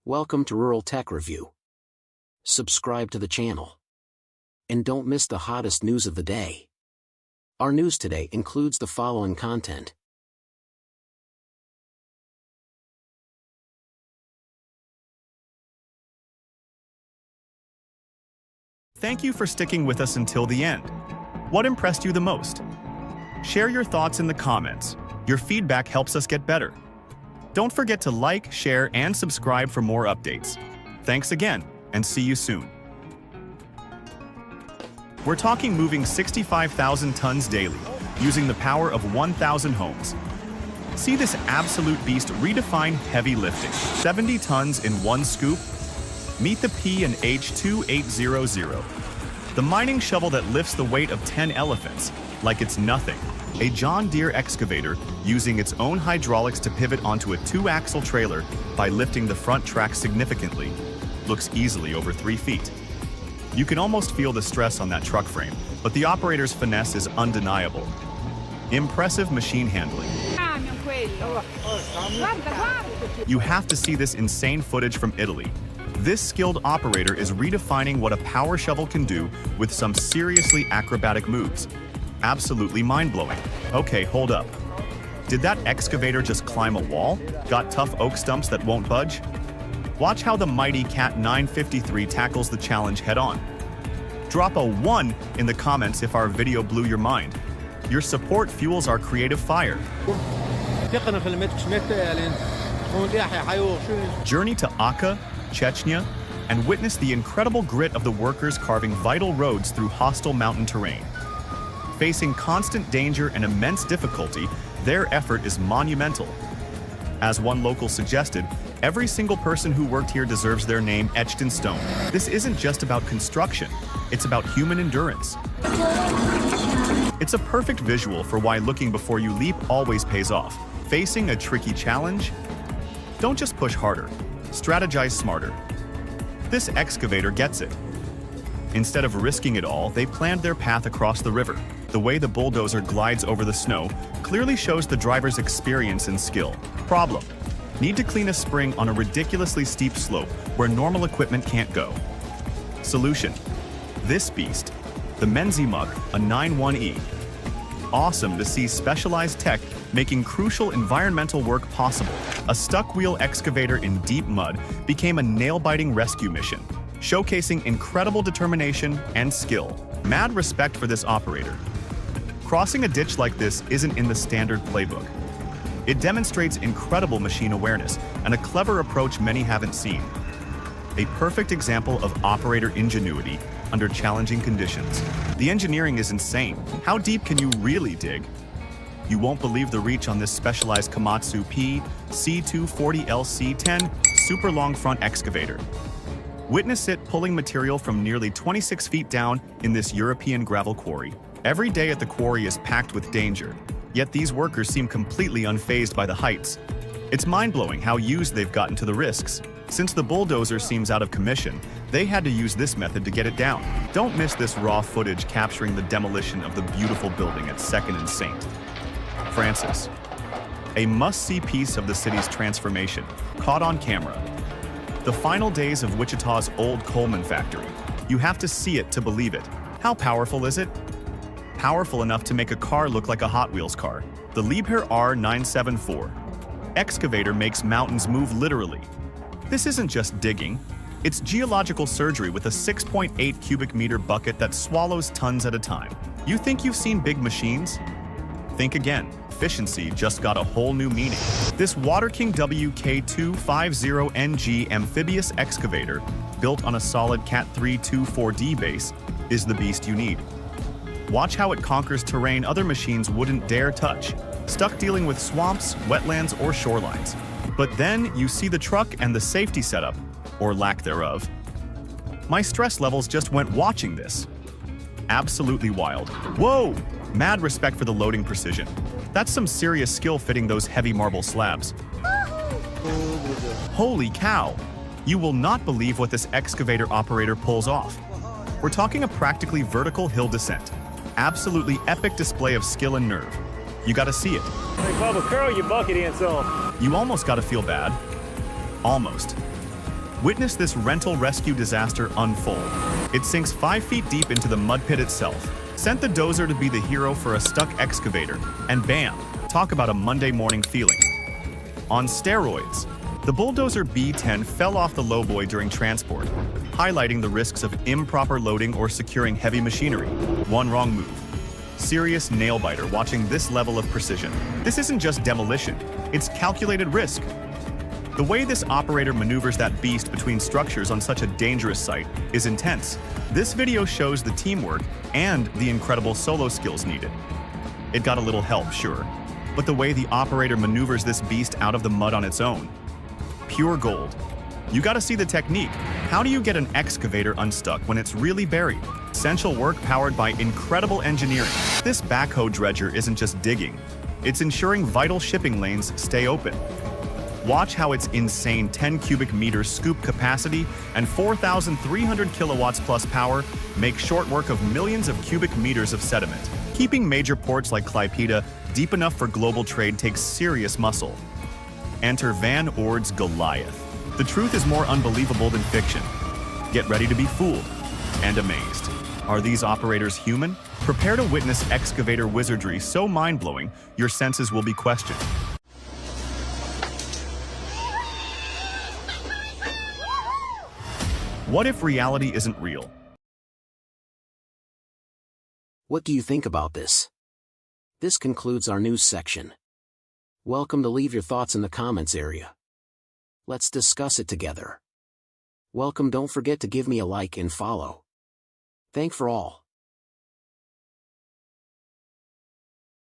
Welcome to Rural Tech Review. Subscribe to the channel. And don't miss the hottest news of the day. Our news today includes the following content. Thank you for sticking with us until the end. What impressed you the most? Share your thoughts in the comments. Your feedback helps us get better. Don't forget to like, share, and subscribe for more updates. Thanks again, and see you soon. We're talking moving 65,000 tons daily, using the power of 1,000 homes. See this absolute beast redefine heavy lifting. 70 tons in one scoop? Meet the P&H2800. The mining shovel that lifts the weight of 10 elephants like it's nothing. A John Deere excavator using its own hydraulics to pivot onto a 2-axle trailer by lifting the front track significantly. Looks easily over 3 feet. You can almost feel the stress on that truck frame, but the operator's finesse is undeniable. Impressive machine handling. You have to see this insane footage from Italy. This skilled operator is redefining what a power shovel can do with some seriously acrobatic moves. Absolutely mind-blowing. Okay, hold up. Did that excavator just climb a wall? Got tough oak stumps that won't budge? Watch how the mighty Cat 953 tackles the challenge head-on. Drop a 1 in the comments if our video blew your mind. Your support fuels our creative fire. Journey to Akka, Chechnya, and witness the incredible grit of the workers carving vital roads through hostile mountain terrain. Facing constant danger and immense difficulty, their effort is monumental. As one local suggested, every single person who worked here deserves their name etched in stone. This isn't just about construction, it's about human endurance. It's a perfect visual for why looking before you leap always pays off. Facing a tricky challenge? Don't just push harder, strategize smarter. This excavator gets it. Instead of risking it all, they planned their path across the river. The way the bulldozer glides over the snow clearly shows the driver's experience and skill. Problem: need to clean a spring on a ridiculously steep slope where normal equipment can't go. Solution: this beast, the Menzimuk, a 91E. Awesome to see specialized tech making crucial environmental work possible. A stuck-wheel excavator in deep mud became a nail-biting rescue mission, showcasing incredible determination and skill. Mad respect for this operator. Crossing a ditch like this isn't in the standard playbook. It demonstrates incredible machine awareness and a clever approach many haven't seen. A perfect example of operator ingenuity under challenging conditions. The engineering is insane. How deep can you really dig? You won't believe the reach on this specialized Komatsu PC240LC10 super long front excavator. Witness it pulling material from nearly 26 feet down in this European gravel quarry. Every day at the quarry is packed with danger, yet these workers seem completely unfazed by the heights. It's mind-blowing how used they've gotten to the risks. Since the bulldozer seems out of commission, they had to use this method to get it down. Don't miss this raw footage capturing the demolition of the beautiful building at 2nd and St. Francis. A must-see piece of the city's transformation, caught on camera. The final days of Wichita's old Coleman factory. You have to see it to believe it. How powerful is it? Powerful enough to make a car look like a Hot Wheels car. The Liebherr R974 excavator makes mountains move literally. This isn't just digging. It's geological surgery with a 6.8 cubic meter bucket that swallows tons at a time. You think you've seen big machines? Think again. Efficiency just got a whole new meaning. This Water King WK250NG amphibious excavator, built on a solid Cat 324D base, is the beast you need. Watch how it conquers terrain other machines wouldn't dare touch, stuck dealing with swamps, wetlands, or shorelines. But then you see the truck and the safety setup, or lack thereof. My stress levels just went watching this. Absolutely wild. Whoa! Mad respect for the loading precision. That's some serious skill fitting those heavy marble slabs. Holy cow! You will not believe what this excavator operator pulls off. We're talking a practically vertical hill descent. Absolutely epic display of skill and nerve. You gotta see it. Hey, Bubba, curl your bucket in some. You almost gotta feel bad. Almost. Witness this rental rescue disaster unfold. It sinks 5 feet deep into the mud pit itself, sent the dozer to be the hero for a stuck excavator, and bam, talk about a Monday morning feeling. On steroids, the bulldozer B10 fell off the lowboy during transport, highlighting the risks of improper loading or securing heavy machinery. One wrong move. Serious nail-biter watching this level of precision. This isn't just demolition, it's calculated risk. The way this operator maneuvers that beast between structures on such a dangerous site is intense. This video shows the teamwork and the incredible solo skills needed. It got a little help, sure, but the way the operator maneuvers this beast out of the mud on its own, pure gold. You gotta see the technique. How do you get an excavator unstuck when it's really buried? Essential work powered by incredible engineering. This backhoe dredger isn't just digging, it's ensuring vital shipping lanes stay open. Watch how its insane 10 cubic meters scoop capacity and 4,300 kilowatts plus power make short work of millions of cubic meters of sediment. Keeping major ports like Klaipeda deep enough for global trade takes serious muscle. Enter Van Ord's Goliath. The truth is more unbelievable than fiction. Get ready to be fooled and amazed. Are these operators human? Prepare to witness excavator wizardry so mind-blowing, your senses will be questioned. What if reality isn't real? What do you think about this? This concludes our news section. Welcome to leave your thoughts in the comments area. Let's discuss it together. Welcome, don't forget to give me a like and follow. Thank for all.